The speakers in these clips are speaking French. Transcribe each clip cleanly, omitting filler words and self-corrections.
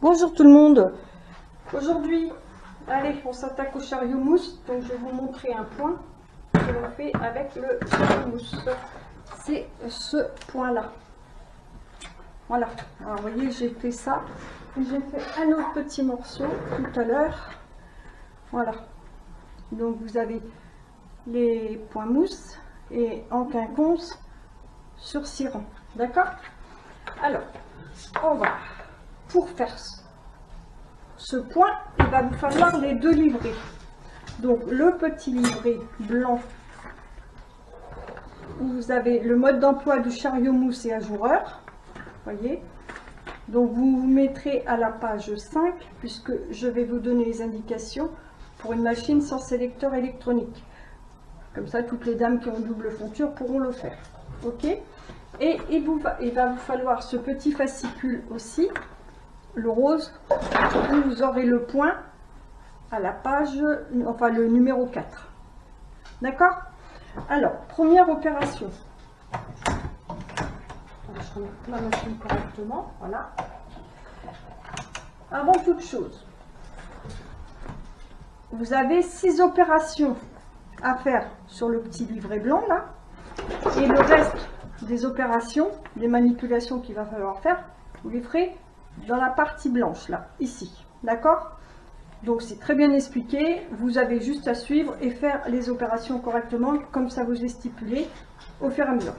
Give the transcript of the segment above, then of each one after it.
Bonjour tout le monde. Aujourd'hui, allez, on s'attaque au chariot mousse. Donc je vais vous montrer un point que l'on fait avec le chariot mousse. C'est ce point-là. Voilà. Alors vous voyez, j'ai fait ça. J'ai fait un autre petit morceau tout à l'heure. Voilà. Donc vous avez les points mousse et en quinconce sur 6 rangs. D'accord? Alors, on va, pour faire ce point, il va vous falloir les deux livrets. Donc le petit livret blanc où vous avez le mode d'emploi du chariot mousse et ajoureur. Voyez. Donc vous vous mettrez à la page 5 puisque je vais vous donner les indications pour une machine sans sélecteur électronique. Comme ça, toutes les dames qui ont double fonture pourront le faire. Ok? Et il va vous falloir ce petit fascicule aussi, le rose, où vous aurez le point à la page, enfin le numéro 4. D'accord? Alors, première opération. Je remets la machine correctement. Voilà. Avant toute chose, vous avez 6 opérations à faire sur le petit livret blanc là. Et le reste des opérations, des manipulations qu'il va falloir faire, vous les ferez dans la partie blanche là, ici. D'accord? Donc c'est très bien expliqué, vous avez juste à suivre et faire les opérations correctement comme ça vous est stipulé au fur et à mesure.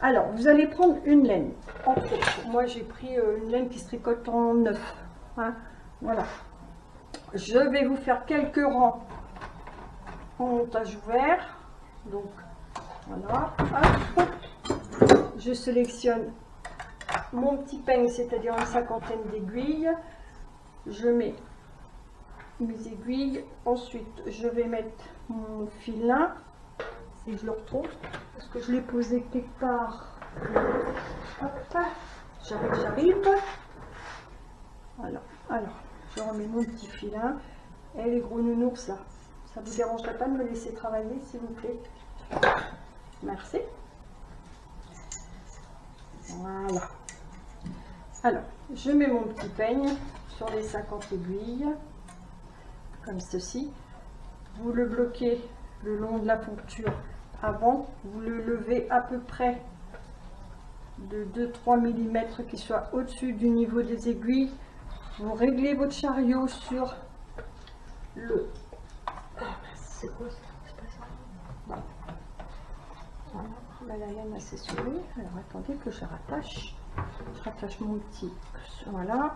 Alors vous allez prendre une laine. Entre autres, moi j'ai pris une laine qui se tricote en 9. Hein, voilà. Je vais vous faire quelques rangs en montage ouvert. Donc voilà. Hop. Je sélectionne mon petit peigne, c'est-à-dire une cinquantaine d'aiguilles. Je mets mes aiguilles. Ensuite, je vais mettre mon filin, si je le retrouve, parce que je l'ai posé quelque part. Hop, j'arrive. Voilà. Alors, je remets mon petit filin. Et les gros nounours là, ça ne vous dérangerait pas de me laisser travailler, s'il vous plaît? Merci. Voilà. Alors, je mets mon petit peigne sur les 50 aiguilles, comme ceci. Vous le bloquez le long de la fonture avant. Vous le levez à peu près de 2-3 mm qui soit au-dessus du niveau des aiguilles. Vous réglez votre chariot sur le... C'est quoi ça? C'est pas ça. Voilà. Voilà. Là, la laine assez souris. Alors attendez que je rattache. Je rattache mon petit. Voilà.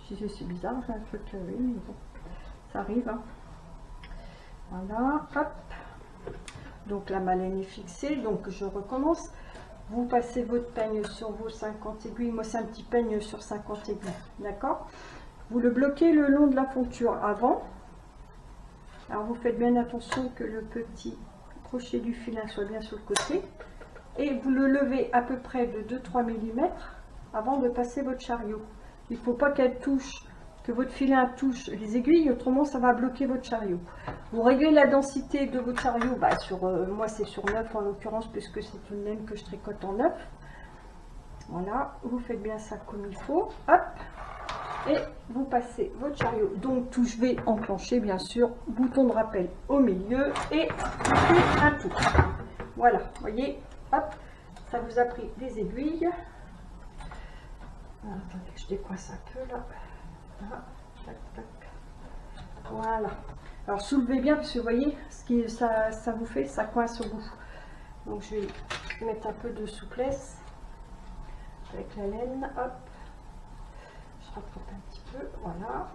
C'est bizarre, j'ai un truc oui, mais bon, ça arrive. Hein. Voilà. Hop. Donc la laine est fixée. Donc je recommence. Vous passez votre peigne sur vos 50 aiguilles. Moi, c'est un petit peigne sur 50 aiguilles. D'accord? Vous le bloquez le long de la fonture avant. Alors vous faites bien attention que le petit crochet du filin soit bien sur le côté. Et vous le levez à peu près de 2-3 mm avant de passer votre chariot. Il ne faut pas qu'elle touche, que votre filin touche les aiguilles, autrement ça va bloquer votre chariot. Vous réglez la densité de votre chariot, bah moi c'est sur 9 en l'occurrence, puisque c'est une laine que je tricote en 9. Voilà, vous faites bien ça comme il faut. Hop, et vous passez votre chariot. Donc touche V enclenchée bien sûr, bouton de rappel au milieu et un tour. Voilà, vous voyez. Hop, ça vous a pris des aiguilles. Alors, attendez que je décoince un peu là. Tac, tac. Voilà. Alors soulevez bien parce que vous voyez ce que ça vous fait, ça coince au bout. Donc je vais mettre un peu de souplesse avec la laine. Hop, je rattrape un petit peu. Voilà.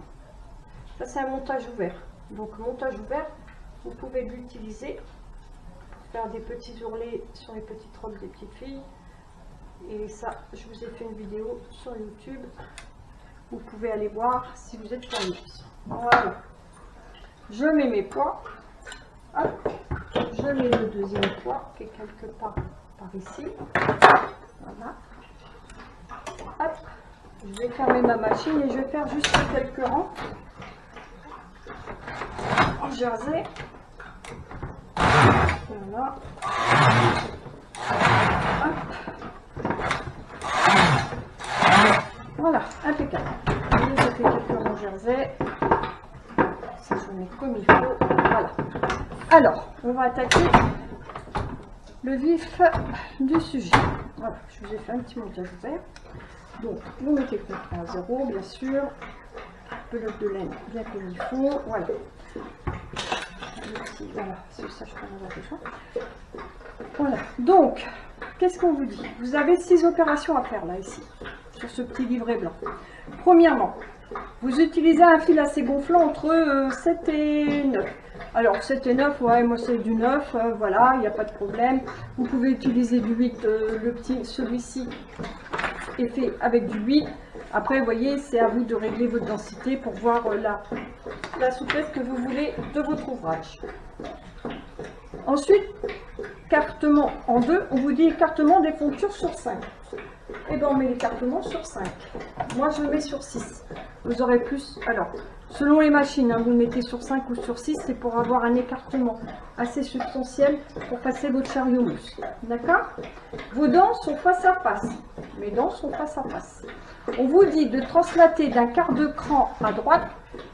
Ça c'est un montage ouvert. Donc montage ouvert, vous pouvez l'utiliser faire des petits ourlets sur les petites robes des petites filles. Et ça, je vous ai fait une vidéo sur YouTube. Vous pouvez aller voir si vous êtes curieux. Voilà. Je mets mes poids. Hop. Je mets le deuxième poids qui est quelque part par ici. Voilà. Hop. Je vais fermer ma machine et je vais faire juste quelques rangs en jersey. Voilà. Hop. Voilà, impeccable. Ça fait croisets. Ça, je mets comme il faut. Voilà. Alors, on va attaquer le vif du sujet. Voilà, je vous ai fait un petit montage vert. Donc, vous mettez le contrat à 0, bien sûr. Pelote de laine, bien comme il faut. Voilà. Voilà, c'est ça, je peux en avoir besoin. Voilà. Donc, qu'est-ce qu'on vous dit? Vous avez 6 opérations à faire là, ici, sur ce petit livret blanc. Premièrement, vous utilisez un fil assez gonflant entre 7 et 9. Alors 7 et 9, ouais, moi c'est du 9, voilà, il n'y a pas de problème. Vous pouvez utiliser du 8, le petit, celui-ci est fait avec du 8. Après, vous voyez, c'est à vous de régler votre densité pour voir la souplesse que vous voulez de votre ouvrage. Ensuite, écartement en 2, on vous dit écartement des fontures sur 5. Et bien on met l'écartement sur 5. Moi je le mets sur 6. Vous aurez plus. Alors, selon les machines, hein, vous le mettez sur 5 ou sur 6, c'est pour avoir un écartement assez substantiel pour passer votre chariot mousse. D'accord? Vos dents sont face à face. Mes dents sont face à face. On vous dit de translater d'un quart de cran à droite,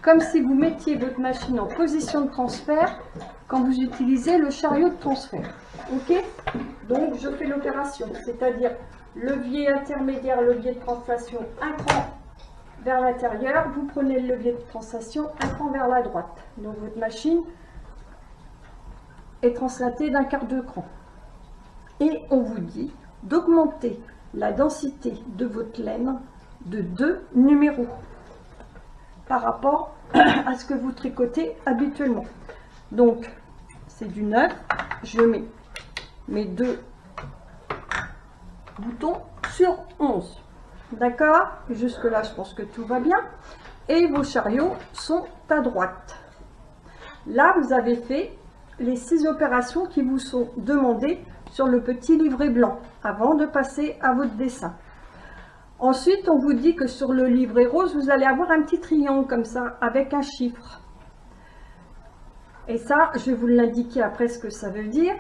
comme si vous mettiez votre machine en position de transfert quand vous utilisez le chariot de transfert. Ok? Donc je fais l'opération, c'est-à-dire levier intermédiaire, levier de translation, un cran vers l'intérieur, vous prenez le levier de translation, un cran vers la droite. Donc votre machine est translatée d'un quart de cran. Et on vous dit d'augmenter la densité de votre laine de 2 numéros par rapport à ce que vous tricotez habituellement. Donc c'est du 9, je mets mes 2 boutons sur 11. D'accord? Jusque là je pense que tout va bien. Et vos chariots sont à droite. Là vous avez fait les 6 opérations qui vous sont demandées sur le petit livret blanc avant de passer à votre dessin. Ensuite on vous dit que sur le livret rose vous allez avoir un petit triangle comme ça avec un chiffre. Et ça je vais vous l'indiquer après ce que ça veut dire.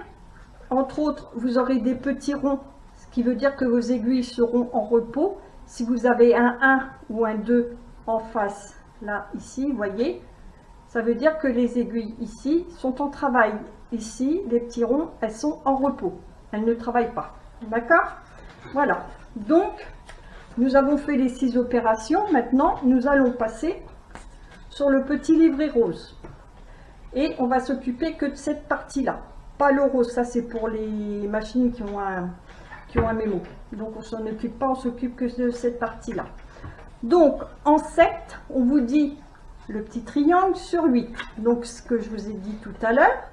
Entre autres vous aurez des petits ronds, ce qui veut dire que vos aiguilles seront en repos. Si vous avez un 1 ou un 2 en face, là, ici, vous voyez, ça veut dire que les aiguilles ici sont en travail. Ici, les petits ronds, elles sont en repos. Elles ne travaillent pas. D'accord? Voilà. Donc, nous avons fait les 6 opérations. Maintenant, nous allons passer sur le petit livret rose. Et on va s'occuper que de cette partie-là. Pas le rose, ça c'est pour les machines qui ont un mémo. Donc on s'en occupe pas, on s'occupe que de cette partie-là. Donc en 7, on vous dit le petit triangle sur 8. Donc ce que je vous ai dit tout à l'heure,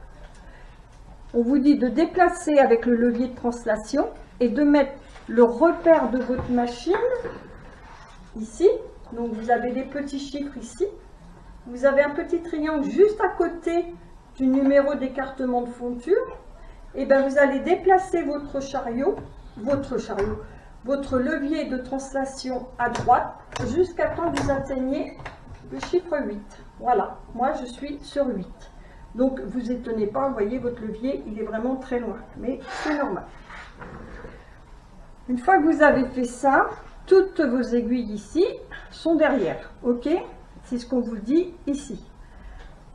on vous dit de déplacer avec le levier de translation et de mettre le repère de votre machine ici. Donc vous avez des petits chiffres ici. Vous avez un petit triangle juste à côté du numéro d'écartement de fonture. Et bien vous allez déplacer votre levier de translation à droite jusqu'à temps que vous atteignez le chiffre 8. Voilà, moi je suis sur 8. Donc vous étonnez pas, vous voyez votre levier il est vraiment très loin, mais c'est normal. Une fois que vous avez fait ça, toutes vos aiguilles ici sont derrière, ok? C'est ce qu'on vous dit ici.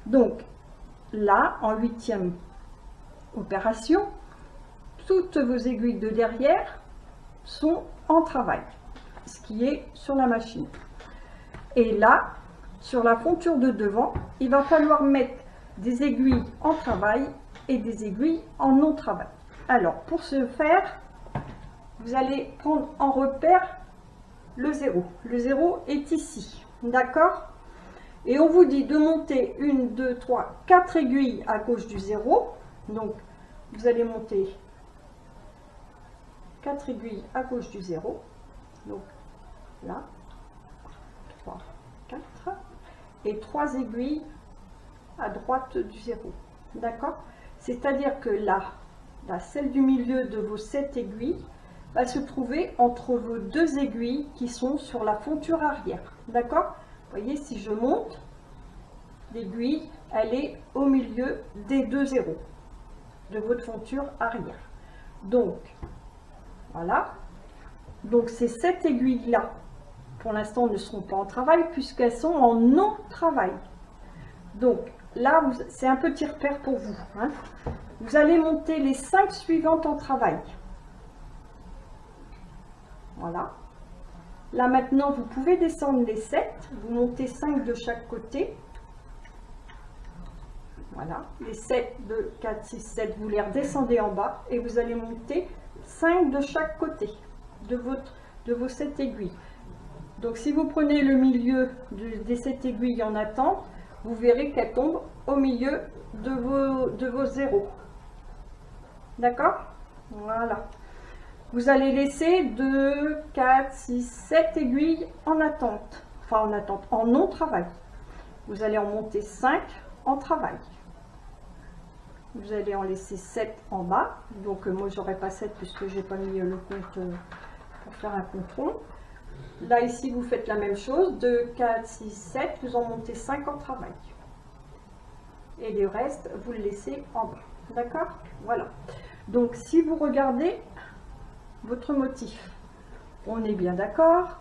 Donc là, en 8e opération, toutes vos aiguilles de derrière sont en travail, ce qui est sur la machine. Et là, sur la fonture de devant, il va falloir mettre des aiguilles en travail et des aiguilles en non-travail. Alors, pour ce faire, vous allez prendre en repère le 0. Le 0 est ici, d'accord? Et on vous dit de monter 1, 2, 3, 4 aiguilles à gauche du 0. Donc, vous allez monter 4 aiguilles à gauche du 0. Donc, là, 3, 4. Et 3 aiguilles à droite du 0. D'accord? C'est-à-dire que là, celle du milieu de vos 7 aiguilles va se trouver entre vos 2 aiguilles qui sont sur la fonture arrière. D'accord? Vous voyez, si je monte, l'aiguille, elle est au milieu des 2 zéros de votre fonture arrière. Donc, voilà. Donc, c'est cette aiguille-là pour l'instant, ne seront pas en travail puisqu'elles sont en non-travail. Donc, là, c'est un petit repère pour vous. Hein. Vous allez monter les 5 suivantes en travail. Voilà. Là, maintenant, vous pouvez descendre les 7. Vous montez 5 de chaque côté. Voilà. Les 7 de 4, 6, 7, vous les redescendez en bas et vous allez monter 5 de chaque côté de vos 7 aiguilles. Donc, si vous prenez le milieu des 7 aiguilles en attente, vous verrez qu'elles tombent au milieu de vos zéros. D'accord? Voilà. Vous allez laisser 2, 4, 6, 7 aiguilles en attente. Enfin, en attente, en non-travail. Vous allez en monter 5 en travail. Vous allez en laisser 7 en bas. Donc, moi, j'aurais pas 7 puisque j'ai pas mis le compte pour faire un compte rond. Là, ici, vous faites la même chose. 2, 4, 6, 7. Vous en montez 5 en travail. Et le reste, vous le laissez en bas. D'accord? Voilà. Donc, si vous regardez votre motif, on est bien d'accord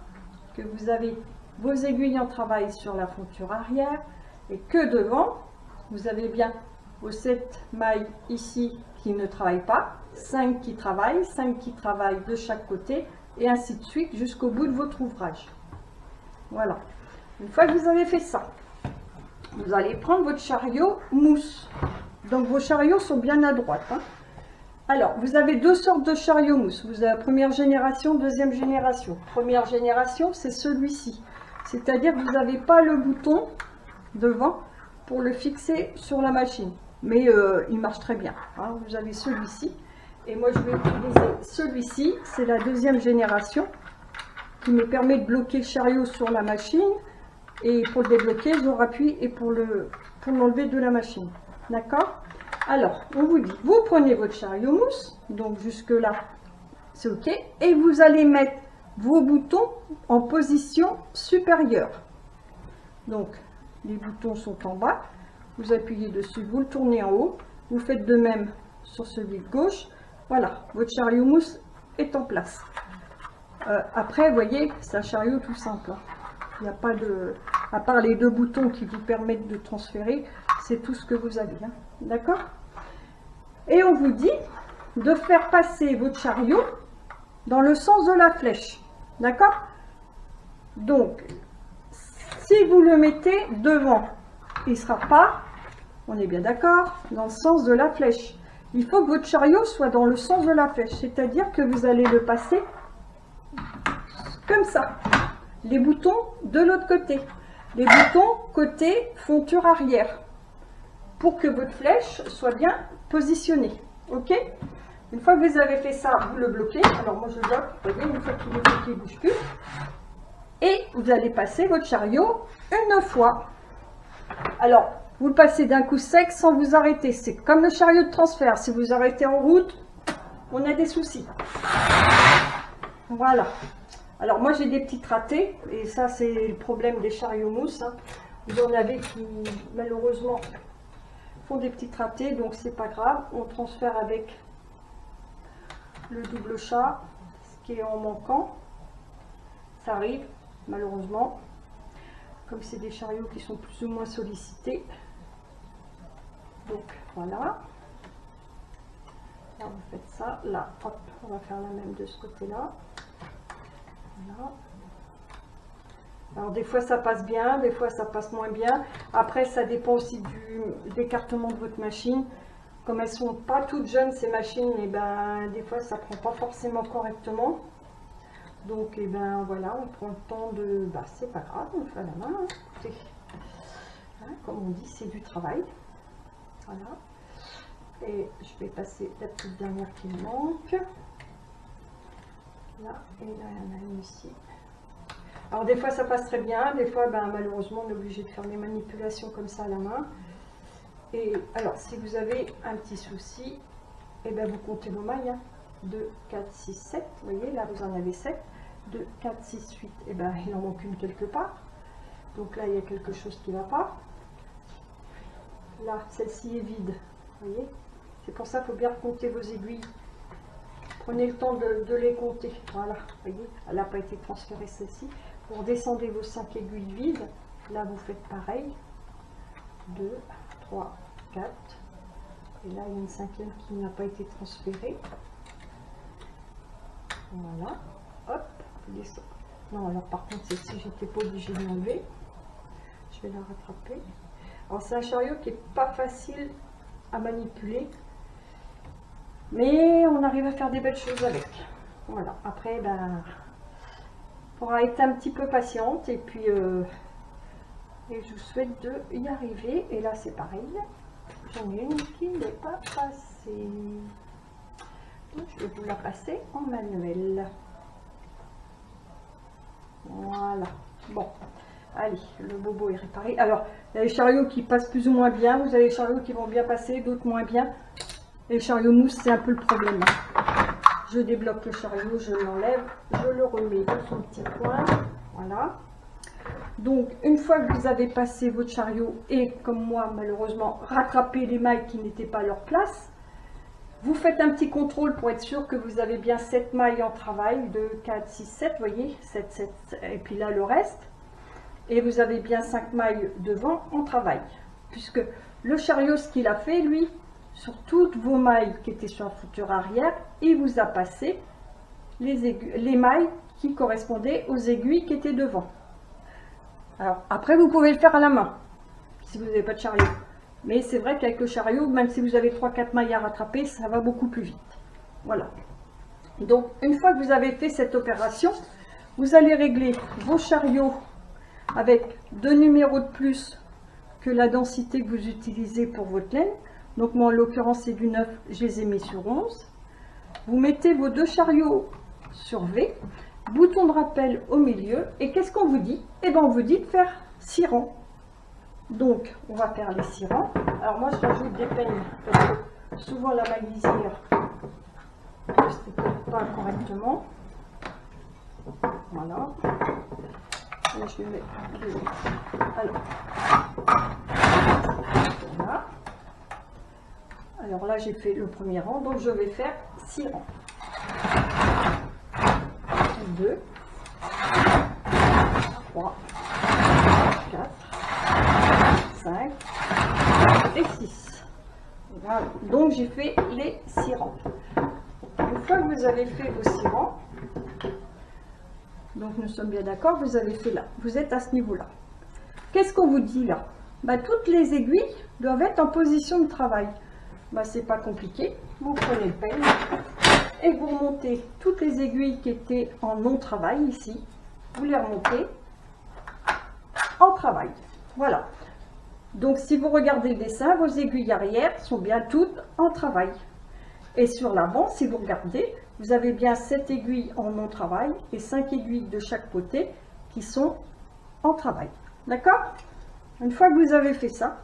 que vous avez vos aiguilles en travail sur la fonture arrière et que devant, vous avez bien vos 7 mailles ici qui ne travaillent pas, 5 qui travaillent de chaque côté et ainsi de suite jusqu'au bout de votre ouvrage. Voilà. Une fois que vous avez fait ça, vous allez prendre votre chariot mousse. Donc vos chariots sont bien à droite. Hein. Alors, vous avez 2 sortes de chariots mousse. Vous avez la première génération, deuxième génération. Première génération, c'est celui-ci. C'est-à-dire que vous n'avez pas le bouton devant pour le fixer sur la machine. Mais il marche très bien. Hein. Vous avez celui-ci. Et moi, je vais utiliser celui-ci. C'est la deuxième génération qui me permet de bloquer le chariot sur la machine. Et pour le débloquer, je rappuie et pour l'enlever de la machine. D'accord? Alors, on vous dit, vous prenez votre chariot mousse, donc jusque là, c'est OK, et vous allez mettre vos boutons en position supérieure. Donc, les boutons sont en bas, vous appuyez dessus, vous le tournez en haut, vous faites de même sur celui de gauche. Voilà, votre chariot mousse est en place. Après, vous voyez, c'est un chariot tout simple. Hein. Il n'y a pas de... À part les 2 boutons qui vous permettent de transférer, c'est tout ce que vous avez. Hein. D'accord? Et on vous dit de faire passer votre chariot dans le sens de la flèche. D'accord? Donc, si vous le mettez devant, il ne sera pas, on est bien d'accord, dans le sens de la flèche. Il faut que votre chariot soit dans le sens de la flèche, c'est-à-dire que vous allez le passer comme ça. Les boutons de l'autre côté. Les boutons côté fonture arrière. Pour que votre flèche soit bien positionnée. OK? Une fois que vous avez fait ça, vous le bloquez. Alors moi je bloque, vous voyez, une fois qu'il est bloqué, il ne bouge plus. Et vous allez passer votre chariot une fois. Alors, vous le passez d'un coup sec sans vous arrêter. C'est comme le chariot de transfert. Si vous arrêtez en route, on a des soucis. Voilà. Alors moi j'ai des petites ratés. Et ça c'est le problème des chariots mousse. Hein. Vous en avez qui malheureusement font des petites ratés. Donc c'est pas grave. On transfère avec le double chat. Ce qui est en manquant. Ça arrive malheureusement. Comme c'est des chariots qui sont plus ou moins sollicités. Donc voilà. Là vous faites ça. Là, hop, on va faire la même de ce côté-là. Voilà. Alors des fois ça passe bien, des fois ça passe moins bien. Après ça dépend aussi de l'écartement de votre machine. Comme elles sont pas toutes jeunes ces machines, et ben des fois ça prend pas forcément correctement. Donc et ben voilà, on prend le temps de... Bah c'est pas grave, on fait à la main. Hein. Écoutez, hein, comme on dit, c'est du travail. Voilà. Et je vais passer la petite dernière qui me manque. Là, et là, il y en a une ici. Alors, des fois, ça passe très bien. Des fois, ben, malheureusement, on est obligé de faire des manipulations comme ça à la main. Et alors, si vous avez un petit souci, et ben, vous comptez vos mailles. Hein. 2, 4, 6, 7. Vous voyez, là, vous en avez 7. 2, 4, 6, 8. Et ben, il en manque une quelque part. Donc là, il y a quelque chose qui ne va pas. Là, celle-ci est vide. Vous voyez? C'est pour ça qu'il faut bien compter vos aiguilles. Prenez le temps de les compter. Voilà, vous voyez, elle n'a pas été transférée celle-ci. Vous redescendez vos 5 aiguilles vides. Là, vous faites pareil. 2, 3, 4. Et là, il y a une 5e qui n'a pas été transférée. Voilà. Hop. Non, alors par contre, celle-ci, j'étais pas obligée de l'enlever. Je vais la rattraper. Alors, c'est un chariot qui n'est pas facile à manipuler. Mais on arrive à faire des belles choses avec. Voilà. Après, ben, il faudra être un petit peu patiente. Et puis, et je vous souhaite de y arriver. Et là, c'est pareil. J'en ai une qui n'est pas passée. Donc, je vais vous la passer en manuel. Voilà. Bon. Allez, le bobo est réparé. Alors, il y a les chariots qui passent plus ou moins bien. Vous avez les chariots qui vont bien passer, d'autres moins bien. Et le chariot mousse, c'est un peu le problème. Je débloque le chariot, je l'enlève, je le remets dans son petit coin. Voilà. Donc, une fois que vous avez passé votre chariot et, comme moi, malheureusement, rattrapé les mailles qui n'étaient pas à leur place, vous faites un petit contrôle pour être sûr que vous avez bien 7 mailles en travail, 2, 4, 6, 7, vous voyez, 7, 7, et puis là le reste. Et vous avez bien 5 mailles devant en travail. Puisque le chariot, ce qu'il a fait, lui, sur toutes vos mailles qui étaient sur la fouture arrière, il vous a passé les mailles qui correspondaient aux aiguilles qui étaient devant. Alors, après, vous pouvez le faire à la main, si vous n'avez pas de chariot. Mais c'est vrai qu'avec le chariot, même si vous avez 3-4 mailles à rattraper, ça va beaucoup plus vite. Voilà. Donc, une fois que vous avez fait cette opération, vous allez régler vos chariots avec 2 numéros de plus que la densité que vous utilisez pour votre laine. Donc, moi, en l'occurrence, c'est du 9, je les ai mis sur 11. Vous mettez vos 2 chariots sur V, bouton de rappel au milieu, et qu'est-ce qu'on vous dit? Eh bien, on vous dit de faire 6 rangs. Donc, on va faire les 6 rangs. Alors, moi, je rajoute des peignes, parce que souvent, la maille lisière ne se décolle pas correctement. Voilà. Et je mets alors, voilà. Alors là, j'ai fait le premier rang, donc je vais faire 6 rangs. 2, 3, 4, 5 et 6. Voilà. Donc j'ai fait les 6 rangs. Une fois que vous avez fait vos 6 rangs, donc nous sommes bien d'accord, vous avez fait là, vous êtes à ce niveau-là. Qu'est-ce qu'on vous dit là? Bah, toutes les aiguilles doivent être en position de travail. Bah, c'est pas compliqué, vous prenez le peigne et vous remontez toutes les aiguilles qui étaient en non-travail ici, vous les remontez en travail. Voilà. Donc si vous regardez le dessin, vos aiguilles arrière sont bien toutes en travail. Et sur l'avant, si vous regardez, vous avez bien 7 aiguilles en non-travail et 5 aiguilles de chaque côté qui sont en travail. D'accord? Une fois que vous avez fait ça,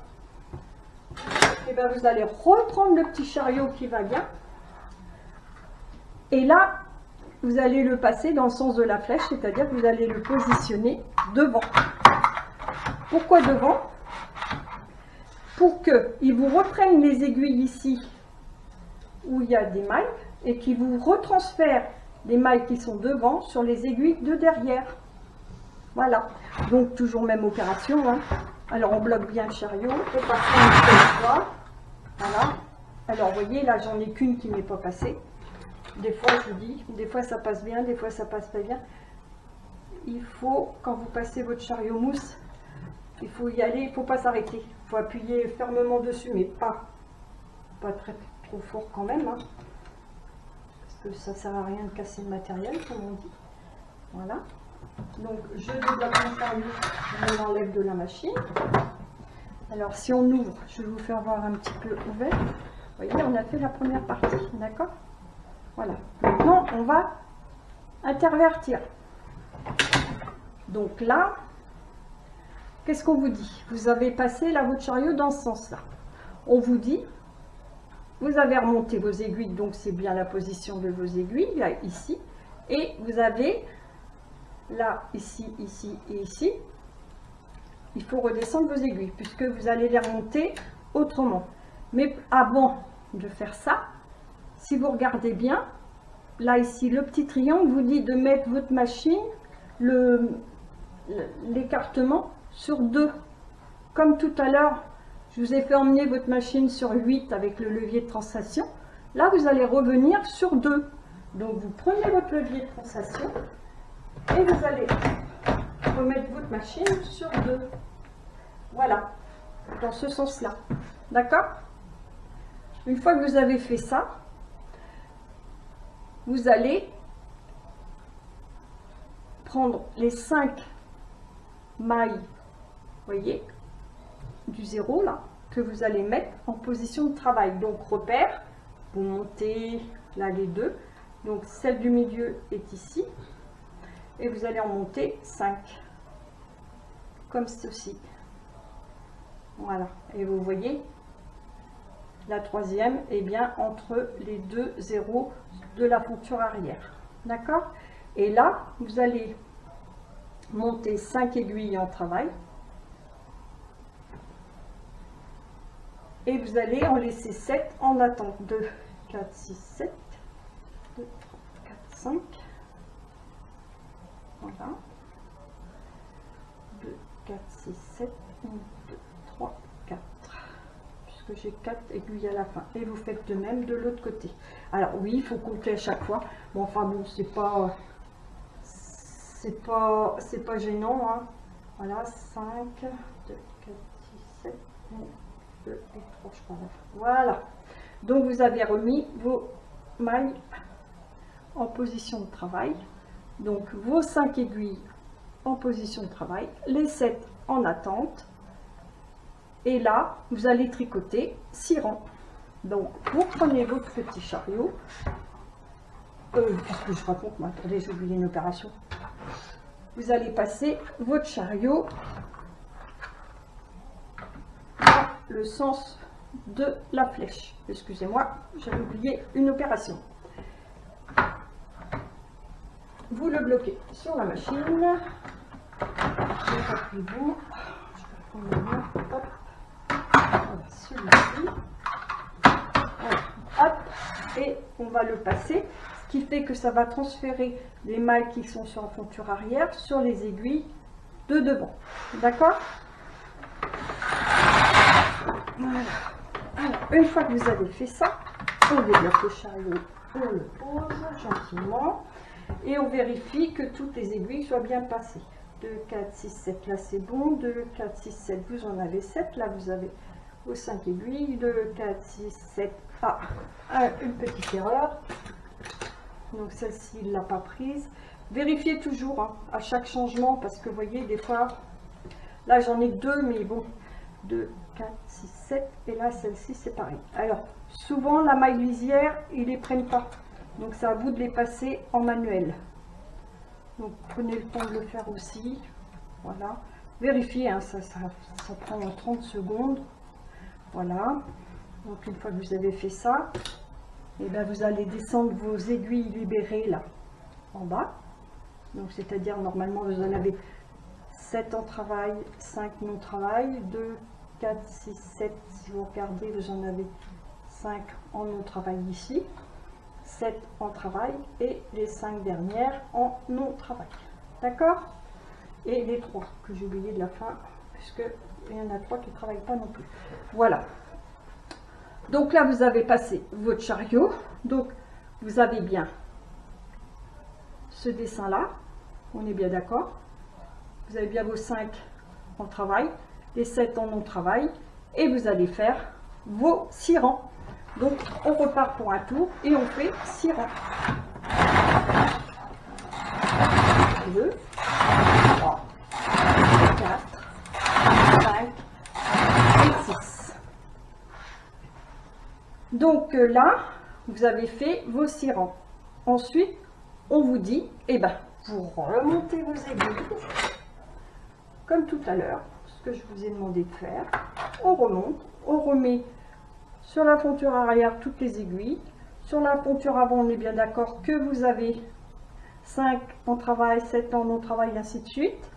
et bien vous allez reprendre le petit chariot qui va bien. Et là, vous allez le passer dans le sens de la flèche, c'est-à-dire que vous allez le positionner devant. Pourquoi devant? Pour qu'il vous reprenne les aiguilles ici où il y a des mailles et qu'il vous retransfère les mailles qui sont devant sur les aiguilles de derrière. Voilà. Donc toujours même opération. Hein. Alors on bloque bien le chariot. Et passons une fois. Voilà. Alors vous voyez, là j'en ai qu'une qui n'est pas passée. Des fois je vous dis, des fois ça passe bien, des fois ça passe pas bien. Il faut, quand vous passez votre chariot mousse, il faut y aller, il ne faut pas s'arrêter. Il faut appuyer fermement dessus, mais pas très trop fort quand même. Hein, parce que ça ne sert à rien de casser le matériel, comme on dit. Voilà. Donc je débloque mon chariot, je l'enlève de la machine. Alors si on ouvre, je vais vous faire voir un petit peu ouvert. Vous voyez, on a fait la première partie, d'accord? Voilà. Maintenant, on va intervertir. Donc là, qu'est-ce qu'on vous dit? Vous avez passé là votre chariot dans ce sens-là. On vous dit, vous avez remonté vos aiguilles, donc c'est bien la position de vos aiguilles, là, ici. Et vous avez là, ici, ici et ici. Il faut redescendre vos aiguilles, puisque vous allez les remonter autrement. Mais avant de faire ça, si vous regardez bien, là ici, le petit triangle vous dit de mettre votre machine, l'écartement sur 2. Comme tout à l'heure, je vous ai fait emmener votre machine sur 8 avec le levier de translation. Là, vous allez revenir sur 2. Donc, vous prenez votre levier de translation et vous allez remettre votre machine sur 2. Voilà, dans ce sens-là. D'accord? Une fois que vous avez fait ça, vous allez prendre les 5 mailles, voyez, du 0 là, que vous allez mettre en position de travail. Donc repère, vous montez là les 2, donc celle du milieu est ici, et vous allez en monter 5, comme ceci. Voilà, et vous voyez, la troisième est bien entre les 2 zéros de la fonture arrière. D'accord? Et là, vous allez monter 5 aiguilles en travail. Et vous allez en laisser 7 en attente. 2, 4, 6, 7. 2, 3, 4, 5. Voilà. 2, 4, 6, 7. 1, 2, 3, 4. Puisque j'ai 4 aiguilles à la fin. Et vous faites de même de l'autre côté. Alors oui, il faut compter à chaque fois. Bon, enfin bon, c'est pas gênant. Hein. Voilà, 5, 2, 4, 6, 7. 1, 2 et 3, je crois. Voilà. Donc vous avez remis vos mailles en position de travail. Donc vos 5 aiguilles en position de travail, les 7 en attente. Et là, vous allez tricoter 6 rangs. Donc vous prenez votre petit chariot. Qu'est-ce que je raconte moi? Attendez, j'ai oublié une opération. Vous allez passer votre chariot dans le sens de la flèche. Excusez-moi, j'avais oublié une opération. Vous le bloquez sur la machine. Je vais faire plus bon. Je vais prendre le mien. Hop. Voilà, celui-ci. Voilà. Hop. Et on va le passer. Ce qui fait que ça va transférer les mailles qui sont sur la fonture arrière sur les aiguilles de devant. D'accord? Voilà. Alors, une fois que vous avez fait ça, on débloque le chariot, on le pose gentiment et on vérifie que toutes les aiguilles soient bien passées. 2, 4, 6, 7, là c'est bon. 2, 4, 6, 7, vous en avez 7. Là vous avez vos 5 aiguilles. 2, 4, 6, 7. Ah, une petite erreur. Donc celle-ci, il ne l'a pas prise. Vérifiez toujours hein, à chaque changement parce que vous voyez, des fois, là j'en ai 2, mais bon, 2, 4, 6, 7. Et là, celle-ci, c'est pareil. Alors, souvent, la maille lisière, ils ne les prennent pas. Donc, c'est à vous de les passer en manuel. Donc, prenez le temps de le faire aussi. Voilà. Vérifiez, hein, ça prend 30 secondes. Voilà. Donc, une fois que vous avez fait ça, et bien, vous allez descendre vos aiguilles libérées là, en bas. Donc, c'est-à-dire, normalement, vous en avez 7 en travail, 5 non travail, 2, 4, 6, 7. Si vous regardez, vous en avez 5 en non travail ici. 7 en travail et les 5 dernières en non travail. D'accord? Et les 3 que j'ai oublié de la fin, puisque il y en a 3 qui ne travaillent pas non plus. Voilà. Donc là, vous avez passé votre chariot. Donc, vous avez bien ce dessin-là. On est bien d'accord? Vous avez bien vos 5 en travail, les 7 en non travail. Et vous allez faire vos 6 rangs. Donc, on repart pour un tour et on fait 6 rangs. 2, 3, 4, 5 et 6. Donc là, vous avez fait vos 6 rangs. Ensuite, on vous dit, eh ben, vous remontez vos aiguilles, comme tout à l'heure, ce que je vous ai demandé de faire. On remonte, on remet sur la fonture arrière toutes les aiguilles. Sur la fonture avant, on est bien d'accord que vous avez 5 en travail, 7 en non-travail, ainsi de suite.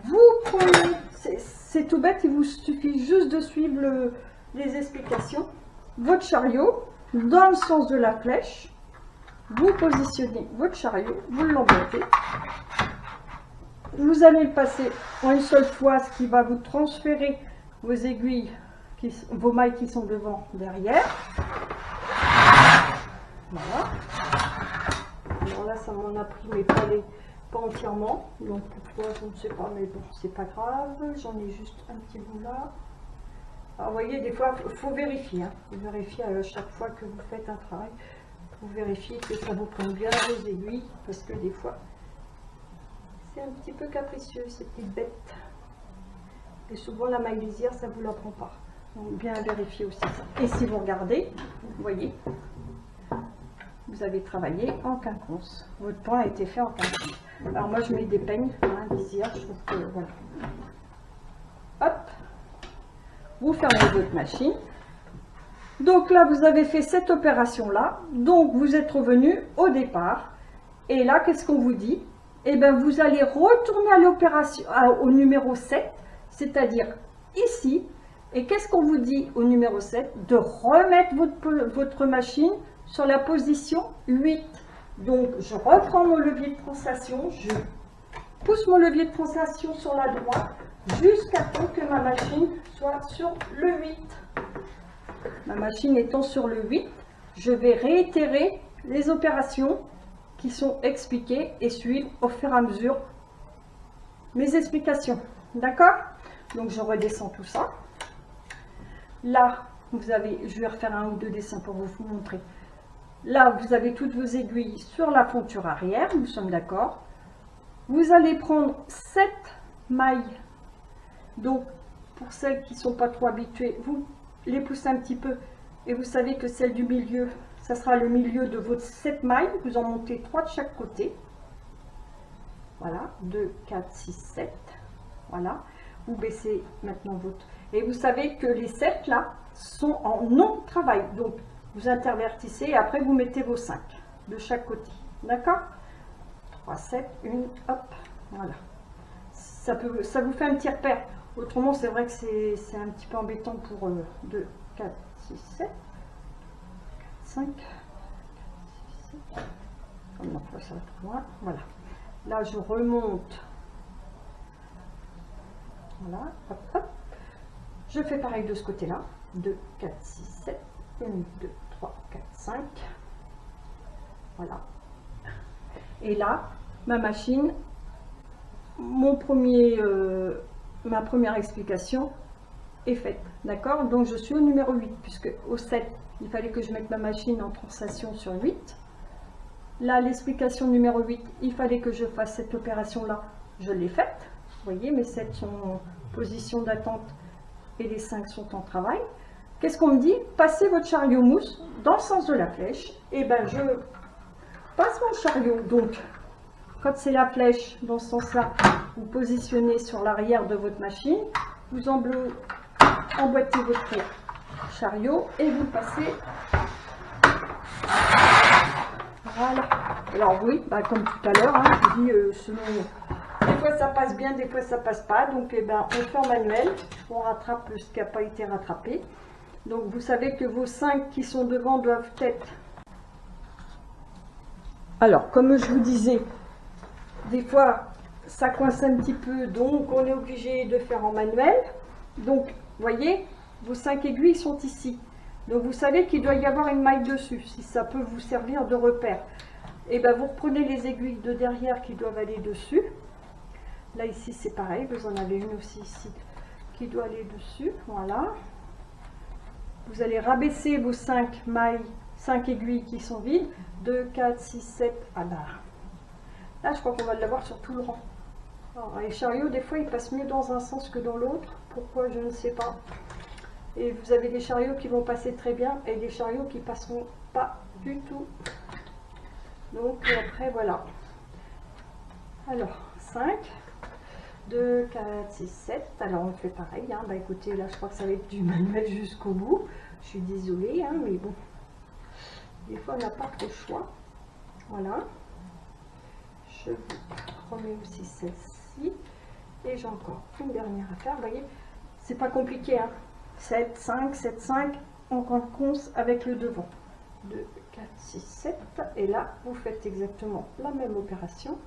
Vous prenez, c'est tout bête, il vous suffit juste de suivre les explications. Votre chariot, dans le sens de la flèche, vous positionnez votre chariot, vous l'emboîtez. vous allez le passer en une seule fois, ce qui va vous transférer vos aiguilles, vos mailles qui sont devant, derrière. Voilà. Alors là, ça m'en a pris, mais pas entièrement. Donc pourquoi, je ne sais pas, mais bon, c'est pas grave. J'en ai juste un petit bout là. Alors vous voyez, des fois, il faut vérifier. Hein. Faut vérifier à chaque fois que vous faites un travail. Vous vérifiez que ça vous prenne bien les aiguilles, parce que des fois, c'est un petit peu capricieux, ces petites bêtes. Et souvent, la maille lisière, ça ne vous la prend pas. Donc bien vérifier aussi ça. Et si vous regardez, vous voyez, vous avez travaillé en quinconce. Votre point a été fait en quinconce. Alors moi, je mets des peignes, hein, lisière, je trouve que voilà. Hop, vous fermez votre machine. Donc là, vous avez fait cette opération-là. Donc, vous êtes revenu au départ. Et là, qu'est-ce qu'on vous dit? Eh bien, vous allez retourner à l'opération, au numéro 7, c'est-à-dire ici. Et qu'est-ce qu'on vous dit au numéro 7? De remettre votre machine sur la position 8. Donc, je reprends mon levier de translation, je pousse mon levier de translation sur la droite jusqu'à temps que ma machine soit sur le 8. Ma machine étant sur le 8, je vais réitérer les opérations qui sont expliquées et suivre au fur et à mesure mes explications. D'accord? Donc je redescends tout ça. Là, vous avez, je vais refaire un ou deux dessins pour vous montrer. Là, vous avez toutes vos aiguilles sur la fonture arrière, nous sommes d'accord. Vous allez prendre 7 mailles. Donc, pour celles qui ne sont pas trop habituées, vous les poussez un petit peu et vous savez que celle du milieu, ça sera le milieu de votre 7 mailles. Vous en montez 3 de chaque côté. Voilà, 2, 4, 6, 7. Voilà, vous baissez maintenant votre... Et vous savez que les 7 là sont en non-travail. Donc, vous intervertissez et après vous mettez vos 5 de chaque côté. D'accord? 3, 7, 1, hop, voilà. Ça vous fait un petit repère. Autrement, c'est vrai que c'est un petit peu embêtant pour 2, 4, 6, 7, 5, 6, 7. Comme non, ça va trop loin. Voilà. Là, je remonte. Voilà. Hop, hop. Je fais pareil de ce côté-là. 2, 4, 6, 7. 1, 2, 3, 4, 5. Voilà. Et là, ma machine, ma première explication est faite. D'accord? Donc je suis au numéro 8, puisque au 7, il fallait que je mette ma machine en translation sur 8. Là, l'explication numéro 8, il fallait que je fasse cette opération-là. Je l'ai faite. Vous voyez, mes 7 sont en position d'attente et les 5 sont en travail. Qu'est-ce qu'on me dit? Passez votre chariot mousse dans le sens de la flèche. Et ben je passe mon chariot. Donc, quand c'est la flèche dans ce sens-là, vous positionnez sur l'arrière de votre machine, vous emboîtez votre chariot et vous passez. Voilà. Alors oui, comme tout à l'heure, hein, je dis selon. Des fois ça passe bien, des fois ça passe pas. Donc on fait en manuel, on rattrape ce qui n'a pas été rattrapé. Donc vous savez que vos 5 qui sont devant doivent être. Alors, comme je vous disais, des fois ça coince un petit peu, donc on est obligé de faire en manuel. Donc, vous voyez, vos 5 aiguilles sont ici. Donc vous savez qu'il doit y avoir une maille dessus, si ça peut vous servir de repère. Et bien vous reprenez les aiguilles de derrière qui doivent aller dessus. Là ici c'est pareil, vous en avez une aussi ici qui doit aller dessus. Voilà. Vous allez rabaisser vos 5 mailles, 5 aiguilles qui sont vides. 2, 4, 6, 7, ah là je crois qu'on va l'avoir sur tout le rang. Alors, les chariots des fois ils passent mieux dans un sens que dans l'autre. Pourquoi je ne sais pas. Et vous avez des chariots qui vont passer très bien et des chariots qui passeront pas du tout. Donc après voilà. Alors 5, 2, 4, 6, 7. Alors on fait pareil. Hein. Bah écoutez, là je crois que ça va être du manuel jusqu'au bout. Je suis désolée, hein, mais bon. Des fois on n'a pas trop le choix. Voilà. Je vous remets aussi celle-ci. Et j'ai encore une dernière à faire. Vous voyez, c'est pas compliqué. Hein. 7, 5, 7, 5, en quinconce avec le devant. 2, 4, 6, 7. Et là, vous faites exactement la même opération.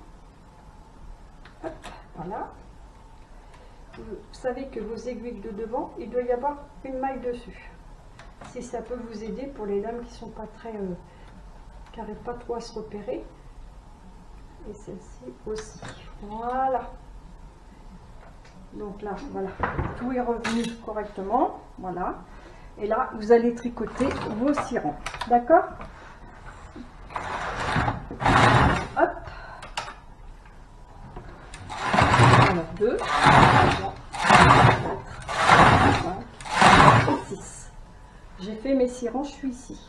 Hop, Voilà. Vous savez que vos aiguilles de devant, il doit y avoir une maille dessus. Si ça peut vous aider pour les dames qui sont pas très, qui n'arrivent pas trop à se repérer. Et celle-ci aussi. Voilà. Donc là, voilà, tout est revenu correctement. Voilà. Et là, vous allez tricoter vos sirens. D'accord? Hop. Alors, 2, 3, 4, 5 et 6. J'ai fait mes sirens, je suis ici.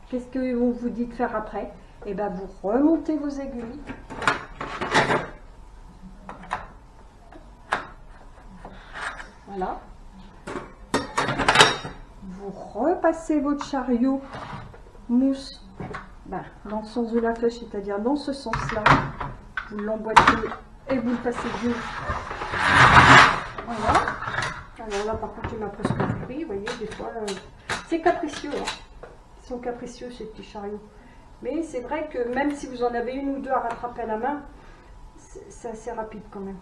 Qu'est-ce que vous vous dites faire après? Et bien, vous remontez vos aiguilles. Voilà. Vous repassez votre chariot mousse dans le sens de la flèche, c'est-à-dire dans ce sens-là. Vous l'emboîtez et vous le passez bien. Voilà. Alors là, par contre, il m'a presque compris. Vous voyez, des fois, c'est capricieux. Hein. Ils sont capricieux, ces petits chariots. Mais c'est vrai que même si vous en avez une ou deux à rattraper à la main, c'est assez rapide quand même.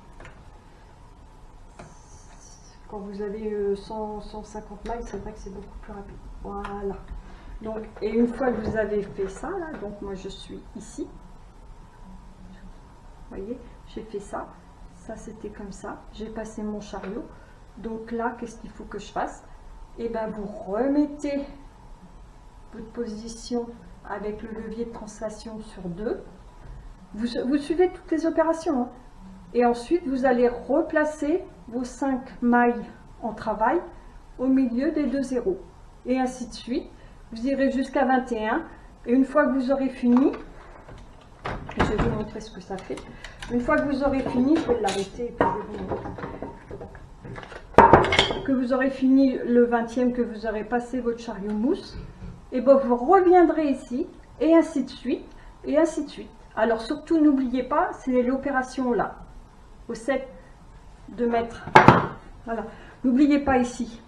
Quand vous avez 150 mailles, c'est vrai que c'est beaucoup plus rapide. Voilà. Donc, et une fois que vous avez fait ça, là, donc moi je suis ici. Vous voyez, j'ai fait ça. Ça c'était comme ça. J'ai passé mon chariot. Donc là, qu'est-ce qu'il faut que je fasse? Et bien, vous remettez votre position avec le levier de translation sur 2. Vous suivez toutes les opérations. Hein. Et ensuite, vous allez replacer vos 5 mailles en travail au milieu des 2 zéros. Et ainsi de suite. Vous irez jusqu'à 21. Et une fois que vous aurez fini, je vais vous montrer ce que ça fait. Une fois que vous aurez fini, je vais l'arrêter et puis je vais vous montrer. Que vous aurez fini le 20e, que vous aurez passé votre chariot mousse, et bien vous reviendrez ici, et ainsi de suite, et ainsi de suite. Alors surtout, n'oubliez pas, c'est l'opération là, au 7 de mettre. Voilà, n'oubliez pas ici.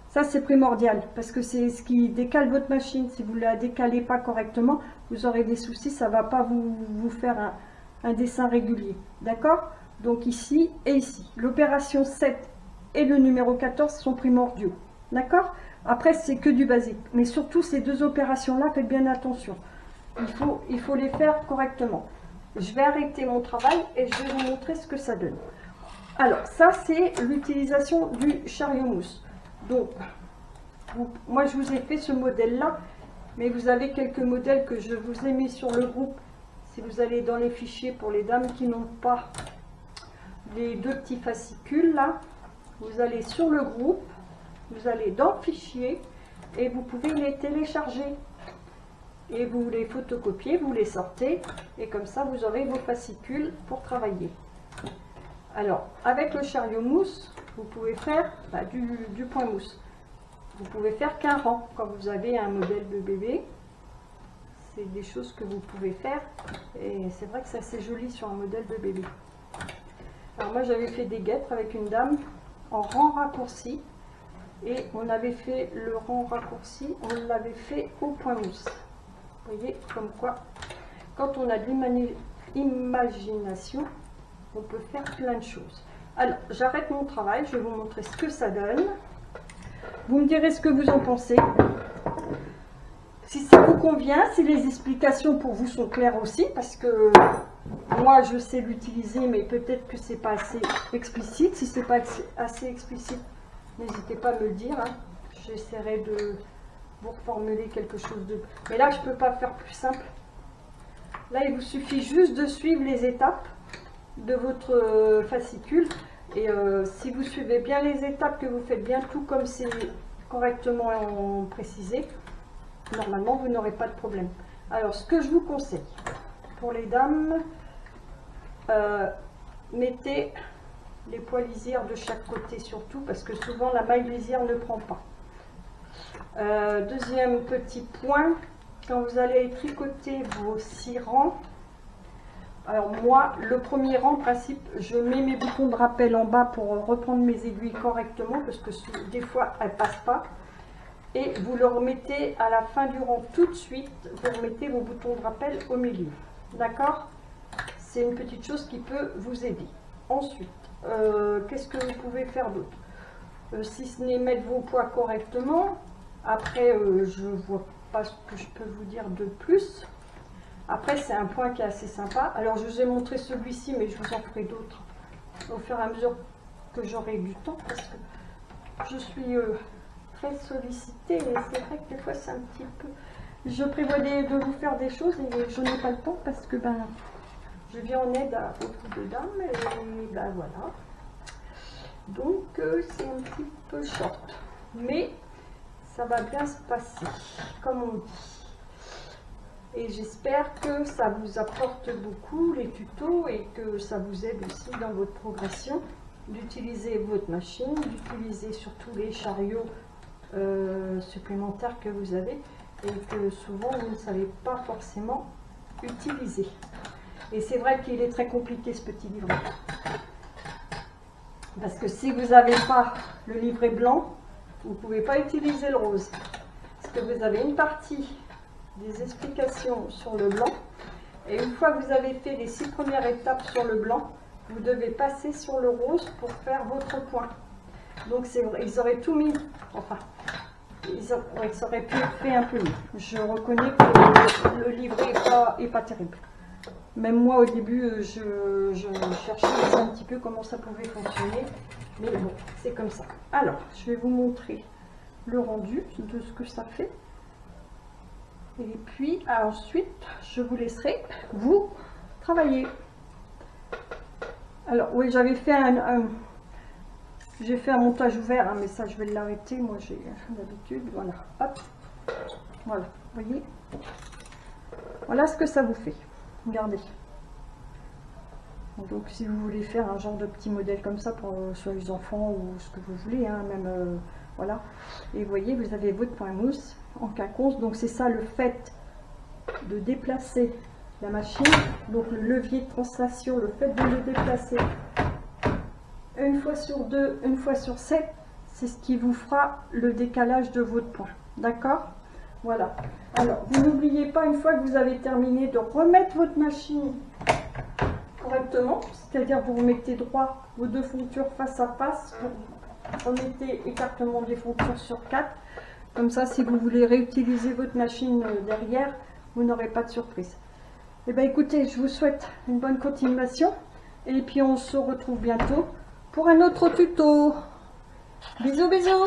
Ça c'est primordial, parce que c'est ce qui décale votre machine. Si vous ne la décalez pas correctement, vous aurez des soucis, ça ne va pas vous faire un dessin régulier. D'accord? Donc ici et ici. L'opération 7 et le numéro 14 sont primordiaux. D'accord? Après, c'est que du basique. Mais surtout, ces deux opérations-là, faites bien attention. Il faut les faire correctement. Je vais arrêter mon travail et je vais vous montrer ce que ça donne. Alors, ça, c'est l'utilisation du chariot mousse. Donc, moi, je vous ai fait ce modèle-là, mais vous avez quelques modèles que je vous ai mis sur le groupe. Si vous allez dans les fichiers pour les dames qui n'ont pas les deux petits fascicules, là, vous allez sur le groupe, vous allez dans fichier et vous pouvez les télécharger. Et vous les photocopiez, vous les sortez et comme ça vous aurez vos fascicules pour travailler. Alors avec le chariot mousse, vous pouvez faire du point mousse. Vous pouvez faire qu'un rang quand vous avez un modèle de bébé. C'est des choses que vous pouvez faire et c'est vrai que c'est assez joli sur un modèle de bébé. Alors moi j'avais fait des guêtres avec une dame en rang raccourci et on avait fait le rang raccourci, on l'avait fait au point mousse. Vous voyez, comme quoi, quand on a de l'imagination, on peut faire plein de choses. Alors, j'arrête mon travail, je vais vous montrer ce que ça donne. Vous me direz ce que vous en pensez. Si ça vous convient, si les explications pour vous sont claires aussi, parce que moi, je sais l'utiliser, mais peut-être que c'est pas assez explicite. Si c'est pas assez explicite, n'hésitez pas à me le dire. Hein. J'essaierai de vous reformuler quelque chose de... Mais là, je ne peux pas faire plus simple. Là, il vous suffit juste de suivre les étapes de votre fascicule. Et si vous suivez bien les étapes, que vous faites bien tout comme c'est correctement précisé, normalement, vous n'aurez pas de problème. Alors, ce que je vous conseille, pour les dames, mettez les poids lisières de chaque côté surtout, parce que souvent, la maille lisière ne prend pas. Deuxième petit point, quand vous allez tricoter vos 6 rangs, alors moi, le premier rang, en principe, je mets mes boutons de rappel en bas pour reprendre mes aiguilles correctement, parce que des fois, elles ne passent pas. Et vous le remettez à la fin du rang tout de suite, vous remettez vos boutons de rappel au milieu. D'accord? c'est une petite chose qui peut vous aider. Ensuite, qu'est-ce que vous pouvez faire d'autre? Si ce n'est mettre vos poids correctement. Après, je ne vois pas ce que je peux vous dire de plus. Après, c'est un point qui est assez sympa. Alors, je vous ai montré celui-ci, mais je vous en ferai d'autres au fur et à mesure que j'aurai du temps, parce que je suis très sollicitée et c'est vrai que des fois, c'est un petit peu... Je prévois de vous faire des choses et je n'ai pas le temps parce que ben, je viens en aide à beaucoup de dames et ben voilà. Donc, c'est un petit peu short. Mais ça va bien se passer, comme on dit. Et j'espère que ça vous apporte beaucoup les tutos et que ça vous aide aussi dans votre progression d'utiliser votre machine, d'utiliser surtout les chariots supplémentaires que vous avez et que souvent vous ne savez pas forcément utiliser. Et c'est vrai qu'il est très compliqué ce petit livret. Parce que si vous n'avez pas le livret blanc, vous ne pouvez pas utiliser le rose. Parce que vous avez une partie des explications sur le blanc. Et une fois que vous avez fait les 6 premières étapes sur le blanc, vous devez passer sur le rose pour faire votre point. Donc c'est vrai, ils auraient tout mis, enfin, ils auraient pu faire un peu mieux. Je reconnais que le livret n'est pas terrible. Même moi au début, je cherchais un petit peu comment ça pouvait fonctionner. Mais bon, c'est comme ça. Alors, je vais vous montrer le rendu de ce que ça fait. Et puis ensuite, je vous laisserai vous travailler. Alors oui, j'avais fait j'ai fait un montage ouvert, hein, mais ça je vais l'arrêter. Moi j'ai l'habitude. Voilà, hop, voilà, vous voyez. Voilà ce que ça vous fait. Regardez. Donc si vous voulez faire un genre de petit modèle comme ça pour soit les enfants ou ce que vous voulez, hein, même voilà. Et vous voyez, vous avez votre point mousse en quinconce. Donc c'est ça le fait de déplacer la machine. Donc le levier de translation, le fait de le déplacer une fois sur 2, une fois sur 7, c'est ce qui vous fera le décalage de votre point. D'accord? Voilà. Alors, vous n'oubliez pas, une fois que vous avez terminé, de remettre votre machine correctement, c'est-à-dire vous remettez droit vos deux fournitures face à face, vous remettez écartement des fournitures sur 4, comme ça si vous voulez réutiliser votre machine derrière, vous n'aurez pas de surprise. Et bien écoutez, je vous souhaite une bonne continuation et puis on se retrouve bientôt pour un autre tuto. Bisous bisous.